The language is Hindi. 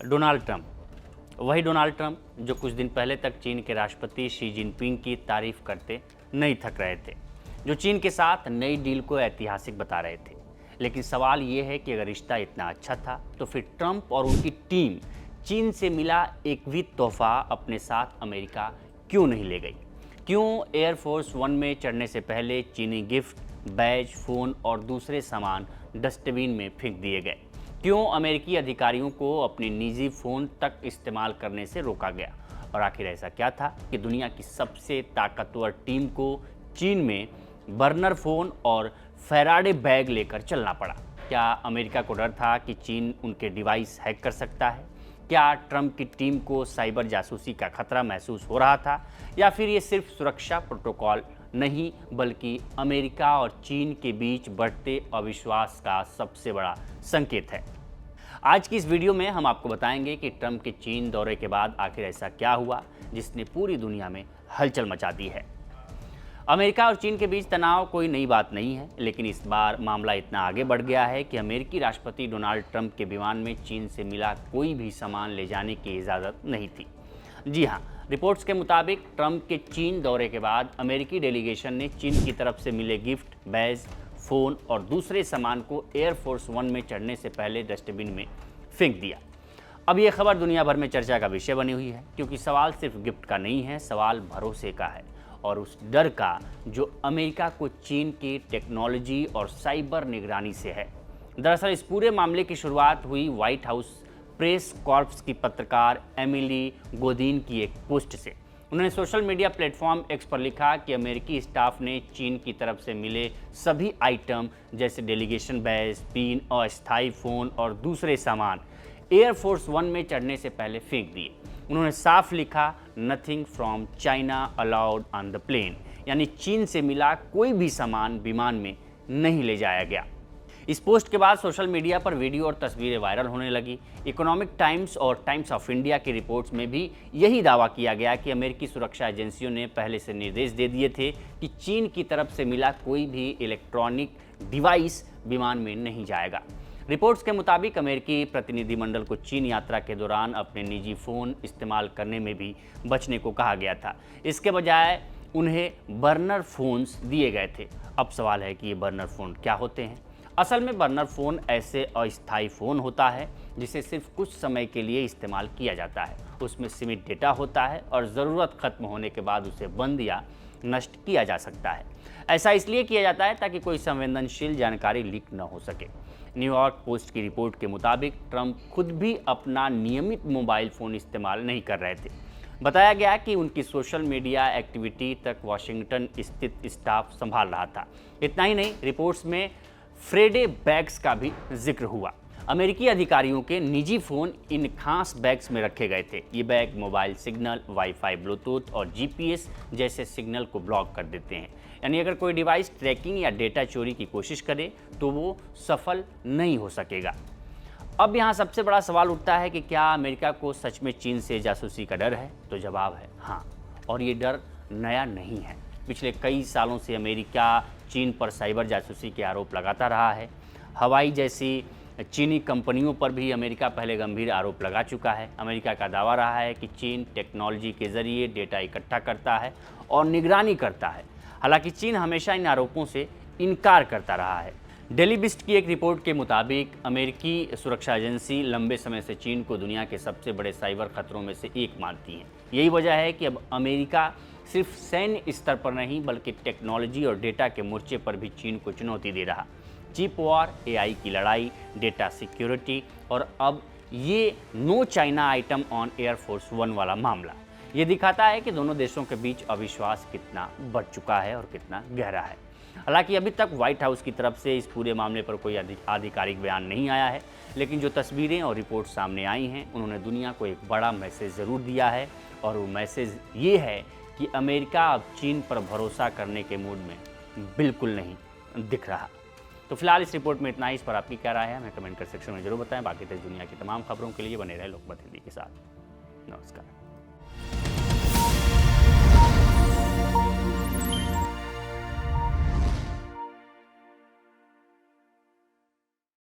डोनाल्ड ट्रंप, वही डोनाल्ड ट्रंप जो कुछ दिन पहले तक चीन के राष्ट्रपति शी जिनपिंग की तारीफ करते नहीं थक रहे थे, जो चीन के साथ नई डील को ऐतिहासिक बता रहे थे। लेकिन सवाल ये है कि अगर रिश्ता इतना अच्छा था तो फिर ट्रंप और उनकी टीम चीन से मिला एक भी तोहफा अपने साथ अमेरिका क्यों नहीं ले गई? क्यों एयरफोर्स वन में चढ़ने से पहले चीनी गिफ्ट, बैज, फ़ोन और दूसरे सामान डस्टबिन में फेंक दिए गए? क्यों अमेरिकी अधिकारियों को अपनी निजी फ़ोन तक इस्तेमाल करने से रोका गया? और आखिर ऐसा क्या था कि दुनिया की सबसे ताकतवर टीम को चीन में बर्नर फ़ोन और फैराडे बैग लेकर चलना पड़ा? क्या अमेरिका को डर था कि चीन उनके डिवाइस हैक कर सकता है? क्या ट्रंप की टीम को साइबर जासूसी का खतरा महसूस हो रहा था, या फिर ये सिर्फ सुरक्षा प्रोटोकॉल नहीं बल्कि अमेरिका और चीन के बीच बढ़ते अविश्वास का सबसे बड़ा संकेत है? आज की इस वीडियो में हम आपको बताएंगे कि ट्रंप के चीन दौरे के बाद आखिर ऐसा क्या हुआ जिसने पूरी दुनिया में हलचल मचा दी है। अमेरिका और चीन के बीच तनाव कोई नई बात नहीं है, लेकिन इस बार मामला इतना आगे बढ़ गया है कि अमेरिकी राष्ट्रपति डोनाल्ड ट्रंप के विमान में चीन से मिला कोई भी सामान ले जाने की इजाज़त नहीं थी। जी हाँ, रिपोर्ट्स के मुताबिक ट्रंप के चीन दौरे के बाद अमेरिकी डेलीगेशन ने चीन की तरफ से मिले गिफ्ट, बैज, फ़ोन और दूसरे सामान को एयरफोर्स वन में चढ़ने से पहले डस्टबिन में फेंक दिया। अब ये खबर दुनिया भर में चर्चा का विषय बनी हुई है, क्योंकि सवाल सिर्फ गिफ्ट का नहीं है, सवाल भरोसे का है और उस डर का जो अमेरिका को चीन की टेक्नोलॉजी और साइबर निगरानी से है। दरअसल इस पूरे मामले की शुरुआत हुई व्हाइट हाउस प्रेस कॉर्प्स की पत्रकार एमिली गोदीन की एक पोस्ट से। उन्होंने सोशल मीडिया प्लेटफॉर्म एक्स पर लिखा कि अमेरिकी स्टाफ ने चीन की तरफ से मिले सभी आइटम जैसे डेलीगेशन बैज, पिन, अस्थायी फ़ोन और दूसरे सामान एयरफोर्स वन में चढ़ने से पहले फेंक दिए। उन्होंने साफ लिखा, nothing from China allowed on the plane, यानी चीन से मिला कोई भी सामान विमान में नहीं ले जाया गया। इस पोस्ट के बाद सोशल मीडिया पर वीडियो और तस्वीरें वायरल होने लगी। इकोनॉमिक टाइम्स और टाइम्स ऑफ इंडिया की रिपोर्ट्स में भी यही दावा किया गया कि अमेरिकी सुरक्षा एजेंसियों ने पहले से निर्देश दे दिए थे कि चीन की तरफ से मिला कोई भी इलेक्ट्रॉनिक डिवाइस विमान में नहीं जाएगा। रिपोर्ट्स के मुताबिक अमेरिकी प्रतिनिधिमंडल को चीन यात्रा के दौरान अपने निजी फ़ोन इस्तेमाल करने में भी बचने को कहा गया था। इसके बजाय उन्हें बर्नर फ़ोन्स दिए गए थे। अब सवाल है कि ये बर्नर फ़ोन क्या होते हैं? असल में बर्नर फ़ोन ऐसे अस्थायी फ़ोन होता है जिसे सिर्फ कुछ समय के लिए इस्तेमाल किया जाता है। उसमें सीमित डेटा होता है और ज़रूरत ख़त्म होने के बाद उसे बंद या नष्ट किया जा सकता है। ऐसा इसलिए किया जाता है ताकि कोई संवेदनशील जानकारी लीक न हो सके। न्यूयॉर्क पोस्ट की रिपोर्ट के मुताबिक ट्रंप खुद भी अपना नियमित मोबाइल फ़ोन इस्तेमाल नहीं कर रहे थे। बताया गया कि उनकी सोशल मीडिया एक्टिविटी तक वाशिंगटन स्थित स्टाफ संभाल रहा था। इतना ही नहीं, रिपोर्ट्स में फ्रेडे बैग्स का भी जिक्र हुआ। अमेरिकी अधिकारियों के निजी फ़ोन इन खास बैग्स में रखे गए थे। ये bag mobile signal, wifi, Bluetooth और जीपीएस जैसे सिग्नल को ब्लॉक कर देते हैं। यानी अगर कोई डिवाइस ट्रैकिंग या डेटा चोरी की कोशिश करे तो वो सफल नहीं हो सकेगा। अब यहाँ सबसे बड़ा सवाल उठता है कि क्या अमेरिका को सच में चीन से जासूसी का डर है? तो जवाब है हाँ, और ये डर नया नहीं है। पिछले कई सालों से अमेरिका चीन पर साइबर जासूसी के आरोप लगाता रहा है। हवाई जैसी चीनी कंपनियों पर भी अमेरिका पहले गंभीर आरोप लगा चुका है। अमेरिका का दावा रहा है कि चीन टेक्नोलॉजी के जरिए डेटा इकट्ठा करता है और निगरानी करता है। हालांकि चीन हमेशा इन आरोपों से इनकार करता रहा है। डेली बिस्ट की एक रिपोर्ट के मुताबिक अमेरिकी सुरक्षा एजेंसी लंबे समय से चीन को दुनिया के सबसे बड़े साइबर खतरों में से एक मानती है। यही वजह है कि अब अमेरिका सिर्फ सैन्य स्तर पर नहीं बल्कि टेक्नोलॉजी और डेटा के मोर्चे पर भी चीन को चुनौती दे रहा। चिप वॉर, एआई की लड़ाई, डेटा सिक्योरिटी और अब ये no China item on Air Force one वाला मामला, ये दिखाता है कि दोनों देशों के बीच अविश्वास कितना बढ़ चुका है और कितना गहरा है। हालांकि अभी तक व्हाइट हाउस की तरफ से इस पूरे मामले पर कोई आधिकारिक बयान नहीं आया है, लेकिन जो तस्वीरें और रिपोर्ट सामने आई हैं उन्होंने दुनिया को एक बड़ा मैसेज ज़रूर दिया है, और वो मैसेज ये है कि अमेरिका अब चीन पर भरोसा करने के मूड में बिल्कुल नहीं दिख रहा। तो फिलहाल इस रिपोर्ट में इतना ही। इस पर आपकी क्या राय है हमें कमेंट कर सेक्शन में जरूर बताएं। बाकी देश दुनिया की तमाम खबरों के लिए बने रहे लोकमत हिंदी के साथ। नमस्कार।